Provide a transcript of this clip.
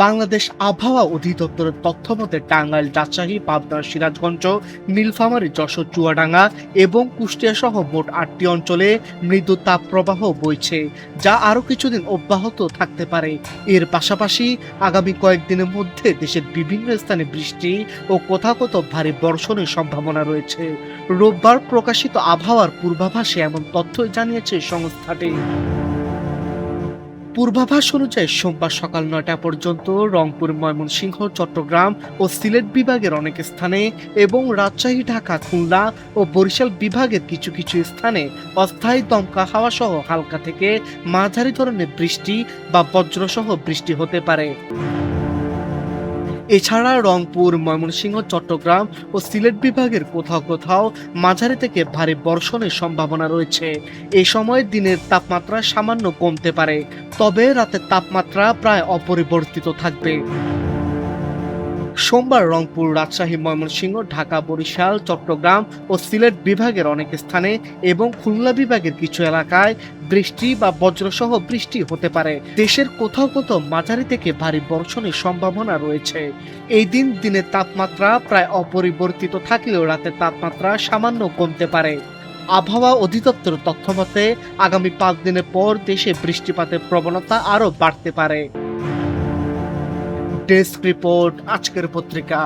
বাংলাদেশ আবহাওয়া অধিদপ্তরের তথ্য মতে টাঙ্গাইল, রাজশাহী, পাবনা, সিরাজগঞ্জ, নীলফামারী, যশোর, চুয়াডাঙ্গা এবং কুষ্টিয়া সহ মোট ৮টি অঞ্চলে মৃদু তাপপ্রবাহ বইছে, যা আরও কিছুদিন অব্যাহত থাকতে পারে। এর পাশাপাশি আগামী কয়েকদিনের মধ্যে দেশের বিভিন্ন স্থানে বৃষ্টি ও কোথাও কোথাও ভারী বর্ষণের সম্ভাবনা রয়েছে। রোববার প্রকাশিত আবহাওয়ার পূর্বাভাসে এমন তথ্যই জানিয়েছে সংস্থাটি। পূর্বাভাস অনুযায়ী সোমবার সকাল ৯টা পর্যন্ত রংপুর, ময়মনসিংহ, চট্টগ্রাম ও সিলেট বিভাগের অনেক স্থানে এবং রাজশাহী, ঢাকা, খুলনা ও বরিশাল বিভাগের কিছু কিছু স্থানে অস্থায়ী দমকা হাওয়া সহ হালকা থেকে মাঝারি ধরনের বৃষ্টি বা বজ্রসহ বৃষ্টি হতে পারে। এছাড়া রংপুর, ময়মনসিংহ, চট্টগ্রাম ও সিলেট বিভাগের কোথাও কোথাও মাঝারি থেকে ভারী বর্ষণের সম্ভাবনা রয়েছে। এই সময় দিনের তাপমাত্রা সামান্য কমতে পারে, তবে রাতের তাপমাত্রা প্রায় অপরিবর্তিত থাকবে। সোমবার রংপুর, রাজশাহী, ময়মনসিংহ, ঢাকা, বরিশাল, চট্টগ্রাম ও সিলেট বিভাগের অনেক স্থানে এবং খুলনা বিভাগের কিছু এলাকায় বৃষ্টি বা বজ্রসহ বৃষ্টি হতে পারে। দেশের কোথাও কোথাও মাঝারি থেকে ভারী বর্ষণের সম্ভাবনা রয়েছে। এই দিন দিনের তাপমাত্রা প্রায় অপরিবর্তিত থাকলেও রাতের তাপমাত্রা সামান্য কমতে পারে। আবহাওয়া অধিদপ্তরের তথ্যমতে আগামী ৫ দিনের পর দেশে বৃষ্টিপাতের প্রবণতা আরও বাড়তে পারে। ডেস্ক রিপোর্ট, আজকের পত্রিকা।